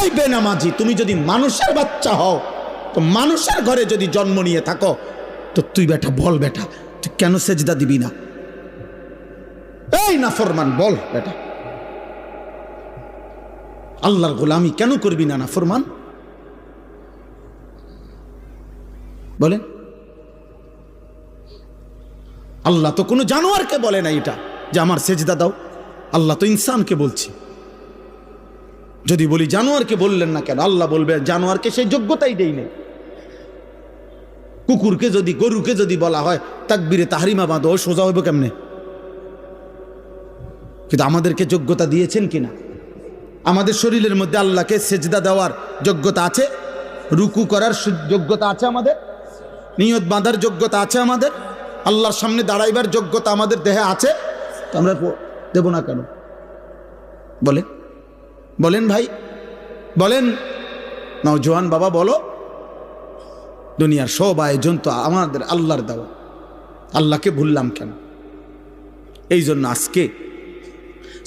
এই বেনামাজি, তুমি যদি মানুষের বাচ্চা হও, তো মানুষের ঘরে যদি জন্ম নিয়ে থাকো, তো তুই বেটা বল, বেটা তুই কেন সেজদা দিবি না? এই নাফরমান, বল বেটা, আল্লাহর গোলামি কেন করবি না নাফরমান? বলেন। আল্লাহ তো কোনো জানোয়ারকে বলে না এটা যে আমার সেজদা দাও। আল্লাহ তো ইনসানকে বলছে। যদি বলি জানোয়ারকে বললেন না কেন? আল্লাহ বলবে জানোয়ারকে সেই যোগ্যতাই দেই নেই। কুকুরকে যদি, গরুকে যদি বলা হয় তাকবীরে তাহরিমা বাঁধো, সোজা হইব কেমনে? কিন্তু আমাদেরকে যোগ্যতা দিয়েছেন কিনা? আমাদের শরীরের মধ্যে আল্লাহকে সেজদা দেওয়ার যোগ্যতা আছে, রুকু করার যোগ্যতা আছে, আমাদের নিয়ত বাঁধার যোগ্যতা আছে, আমাদের আল্লাহর সামনে দাঁড়াইবার যোগ্যতা আমাদের দেহে আছে। তো আমরা দেব না কেন? বলেন, বলেন ভাই, বলেন নওজোয়ান বাবা, বলো। দুনিয়ার সব আয়োজন তো আমাদের আল্লাহর দেওয়া, আল্লাহকে ভুললাম কেন? এই জন্য আজকে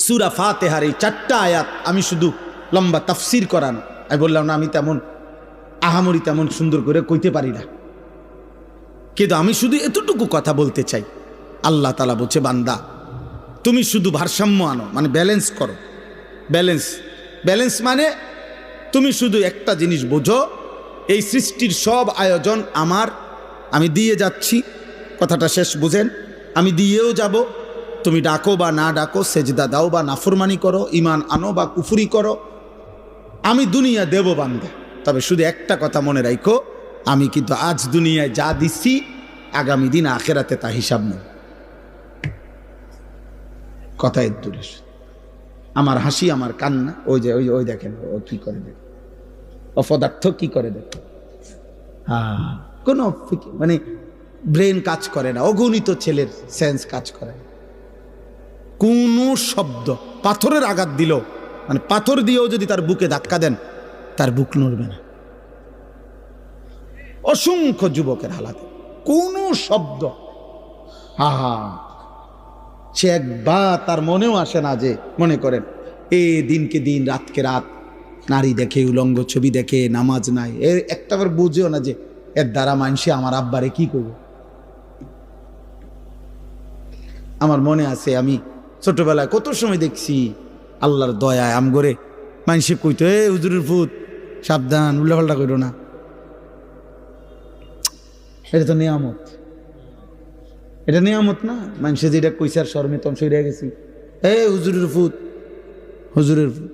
সূরা ফাতিহার এই 4টা আয়াত আমি শুধু লম্বা তাফসির করান, আমি বললাম না আমি তেমন আহামরি তেমন সুন্দর করে কইতে পারি না, কিন্তু আমি শুধু এতটুকু কথা বলতে চাই। আল্লাহ তাআলা বলছে, বান্দা তুমি শুধু ভারসাম্য আনো, মানে ব্যালেন্স করো। ব্যালেন্স, ব্যালেন্স মানে তুমি শুধু একটা জিনিস বোঝো, এই সৃষ্টির সব আয়োজন আমার, আমি দিয়ে যাচ্ছি। কথাটা শেষ বুঝেন? আমি দিয়েও যাব। তুমি ডাকো বা না ডাকো, সেজদা দাও বা নাফরমানি করো, ঈমান আনো বা কুফরি করো, আমি দুনিয়া দেব বান্দা। তবে শুধু একটা কথা মনে রাখো, আমি কিন্তু আজ দুনিয়ায় যা দিচ্ছি, আগামী দিন আখেরাতে তা হিসাব নেই। কথা এর দূরে। আমার হাসি, আমার কান্না, ওই যে ওই ওই দেখেন ও কি করে, দেখেন অপদার্থ কি করে, দেখেন কোনো মানে ব্রেন কাজ করে না, অগণিত ছেলের সেন্স কাজ করে না। কোন শব্দ, পাথরের আঘাত দিল, মানে পাথর দিয়েও যদি তার বুকে ধাক্কা দেন, তার বুক নড়বে না। অসংখ্য যুবকের হালাতে কোন শব্দ, সে একবার তার মনেও আসে না যে, মনে করেন এ দিনকে দিন, রাতকে রাত নারী দেখে, উলঙ্গ ছবি দেখে, নামাজ নাই, এর একটাবার বুঝেও না যে এর দ্বারা মানুষে আমার আব্বারে কি করবে। আমার মনে আছে, আমি ছোটবেলায় কত সময় দেখছি আল্লাহর দয়ায় আমগরে মানুষে কইতো, এ হুজুরের ফুত সাবধান, উল্লাপাল্টা করো না। এটা তো নিয়ামত, এটা নিয়ামত না? মানুষে যেটা কইসার শর্মে তখন সইরা গেছি, এ হুজুরের ফুত, হুজুরের ফুত।